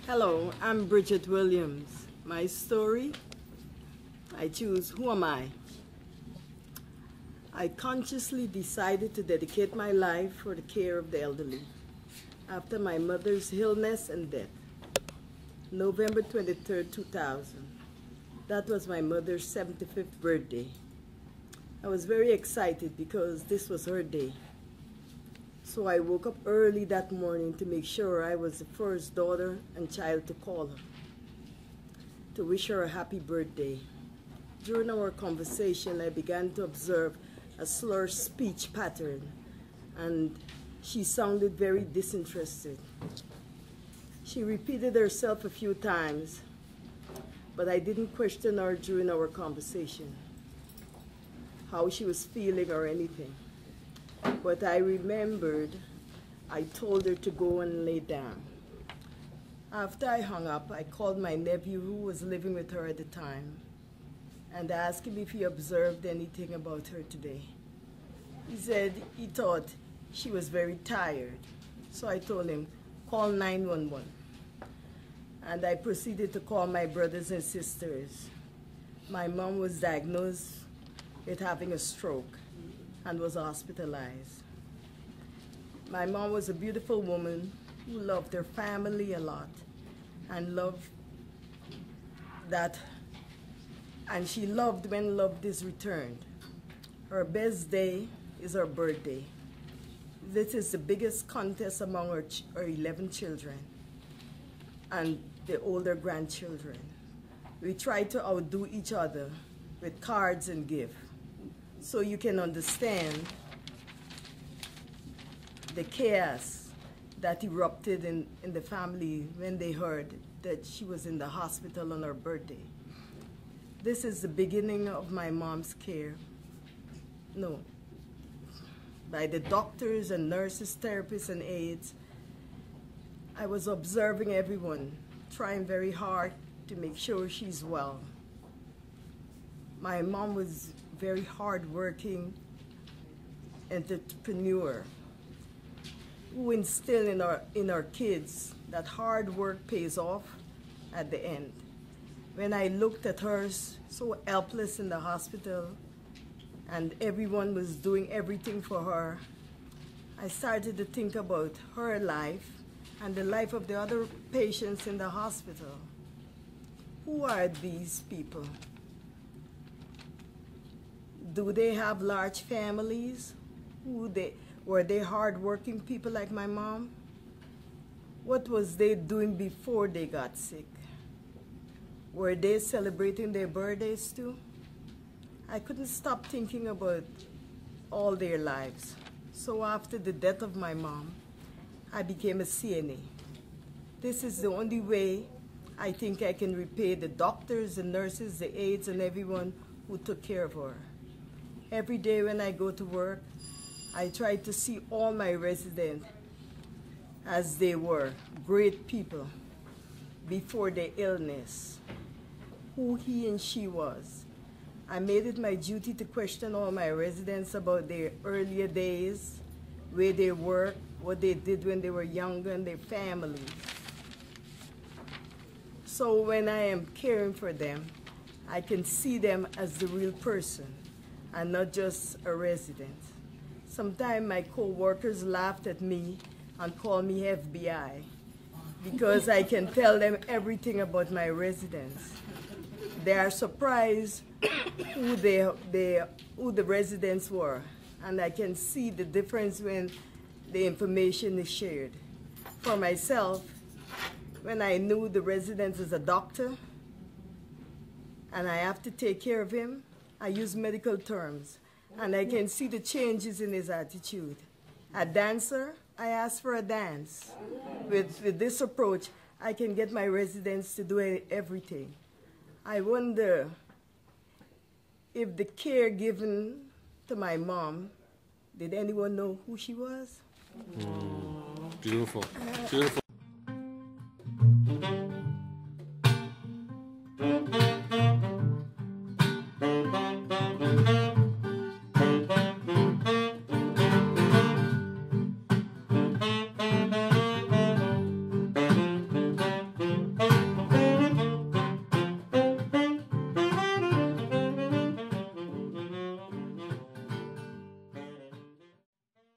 Hello, I'm Briget Williams. My story, I choose Who Am I? I consciously decided to dedicate my life for the care of the elderly after my mother's illness and death. November 23rd, 2000. That was my mother's 75th birthday. I was very excited because this was her day. So I woke up early that morning to make sure I was the first daughter and child to call her, to wish her a happy birthday. During our conversation, I began to observe a slurred speech pattern, and she sounded very disinterested. She repeated herself a few times, but I didn't question her during our conversation, how she was feeling or anything. But I remembered I told her to go and lay down. After I hung up, I called my nephew who was living with her at the time and asked him if he observed anything about her today. He said he thought she was very tired. So I told him, call 911. And I proceeded to call my brothers and sisters. My mom was diagnosed with having a stroke and was hospitalized. My mom was a beautiful woman who loved her family a lot and she loved when love is returned. Her best day is her birthday. This is the biggest contest among her 11 children and the older grandchildren. We try to outdo each other with cards and gifts. So you can understand the chaos that erupted in the family when they heard that she was in the hospital on her birthday. This is the beginning of my mom's care. No, by the doctors and nurses, therapists, and aides. I was observing everyone, trying very hard to make sure she's well. My mom was very hard-working entrepreneur who instilled in our kids that hard work pays off at the end. When I looked at her so helpless in the hospital and everyone was doing everything for her, I started to think about her life and the life of the other patients in the hospital. Who are these people? Do they have large families? Were they hard-working people like my mom? What was they doing before they got sick? Were they celebrating their birthdays too? I couldn't stop thinking about all their lives. So after the death of my mom, I became a CNA. This is the only way I think I can repay the doctors, the nurses, the aides, and everyone who took care of her. Every day when I go to work, I try to see all my residents as they were, great people before their illness, who he and she was. I made it my duty to question all my residents about their earlier days, where they worked, what they did when they were younger, and their families. So when I am caring for them, I can see them as the real person and not just a resident. Sometimes my co-workers laughed at me and called me FBI because I can tell them everything about my residents. They are surprised who the residents were, and I can see the difference when the information is shared. For myself, when I knew the resident is a doctor and I have to take care of him, I use medical terms, and I can see the changes in his attitude. A dancer, I ask for a dance. With this approach, I can get my residents to do everything. I wonder if the care given to my mom, did anyone know who she was? Beautiful. Beautiful.